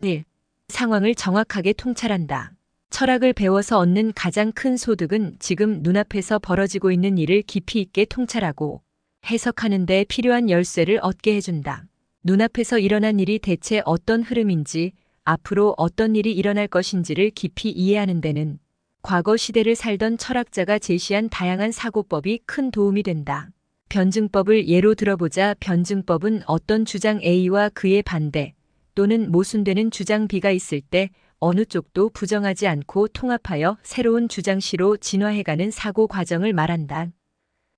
1. 상황을 정확하게 통찰한다. 철학을 배워서 얻는 가장 큰 소득은 지금 눈앞에서 벌어지고 있는 일을 깊이 있게 통찰하고 해석하는 데 필요한 열쇠를 얻게 해준다. 눈앞에서 일어난 일이 대체 어떤 흐름인지, 앞으로 어떤 일이 일어날 것인지를 깊이 이해하는 데는 과거 시대를 살던 철학자가 제시한 다양한 사고법이 큰 도움이 된다. 변증법을 예로 들어보자. 변증법은 어떤 주장 A와 그의 반대 또는 모순되는 주장 B가 있을 때 어느 쪽도 부정하지 않고 통합하여 새로운 주장 C로 진화해가는 사고 과정을 말한다.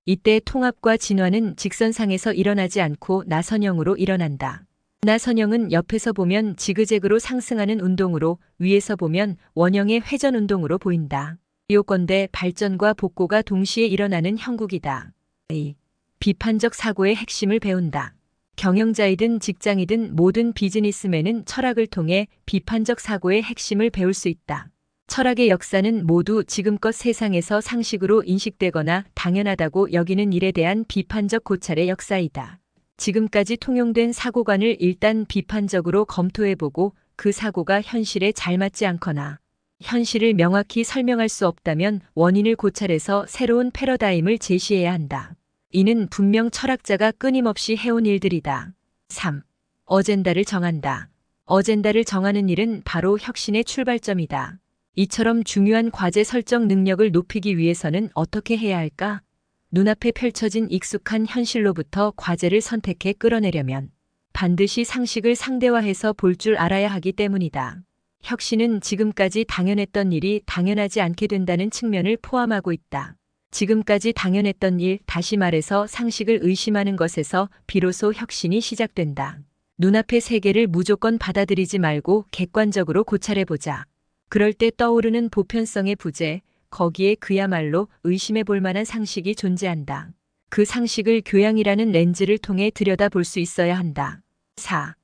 이때 통합과 진화는 직선상에서 일어나지 않고 나선형으로 일어난다. 나선형은 옆에서 보면 지그재그로 상승하는 운동으로, 위에서 보면 원형의 회전 운동으로 보인다. 요건대 발전과 복고가 동시에 일어나는 형국이다. 2. 비판적 사고의 핵심을 배운다. 경영자이든 직장이든 모든 비즈니스맨은 철학을 통해 비판적 사고의 핵심을 배울 수 있다. 철학의 역사는 모두 지금껏 세상에서 상식으로 인식되거나 당연하다고 여기는 일에 대한 비판적 고찰의 역사이다. 지금까지 통용된 사고관을 일단 비판적으로 검토해보고 그 사고가 현실에 잘 맞지 않거나 현실을 명확히 설명할 수 없다면 원인을 고찰해서 새로운 패러다임을 제시해야 한다. 이는 분명 철학자가 끊임없이 해온 일들이다. 3. 어젠다를 정한다. 어젠다를 정하는 일은 바로 혁신의 출발점이다. 이처럼 중요한 과제 설정 능력을 높이기 위해서는 어떻게 해야 할까? 눈앞에 펼쳐진 익숙한 현실로부터 과제를 선택해 끌어내려면 반드시 상식을 상대화해서 볼 줄 알아야 하기 때문이다. 혁신은 지금까지 당연했던 일이 당연하지 않게 된다는 측면을 포함하고 있다. 지금까지 당연했던 일, 다시 말해서 상식을 의심하는 것에서 비로소 혁신이 시작된다. 눈앞의 세계를 무조건 받아들이지 말고 객관적으로 고찰해보자. 그럴 때 떠오르는 보편성의 부재, 거기에 그야말로 의심해 볼 만한 상식이 존재한다. 그 상식을 교양이라는 렌즈를 통해 들여다볼 수 있어야 한다. 4.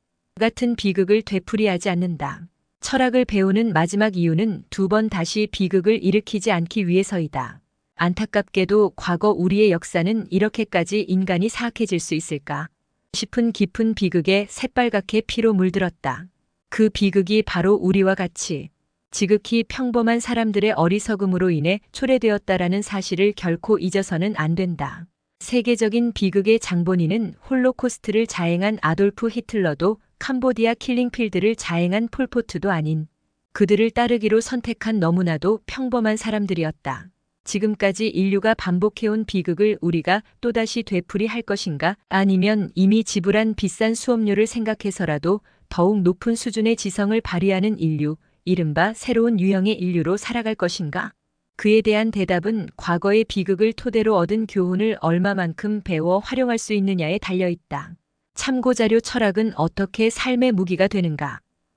같은 비극을 되풀이하지 않는다. 철학을 배우는 마지막 이유는 두 번 다시 비극을 일으키지 않기 위해서이다. 안타깝게도 과거 우리의 역사는 이렇게까지 인간이 사악해질 수 있을까 싶은 깊은 비극에 새빨갛게 피로 물들었다. 그 비극이 바로 우리와 같이 지극히 평범한 사람들의 어리석음으로 인해 초래되었다라는 사실을 결코 잊어서는 안 된다. 세계적인 비극의 장본인은 홀로코스트를 자행한 아돌프 히틀러도 캄보디아 킬링필드를 자행한 폴포트도 아닌 그들을 따르기로 선택한 너무나도 평범한 사람들이었다. 지금까지 인류가 반복해온 비극을 우리가 또다시 되풀이할 것인가? 아니면 이미 지불한 비싼 수업료를 생각해서라도 더욱 높은 수준의 지성을 발휘하는 인류, 이른바 새로운 유형의 인류로 살아갈 것인가? 그에 대한 대답은 과거의 비극을 토대로 얻은 교훈을 얼마만큼 배워 활용할 수 있느냐에 달려있다. 참고자료 철학은 어떻게 삶의 무기가 되는가?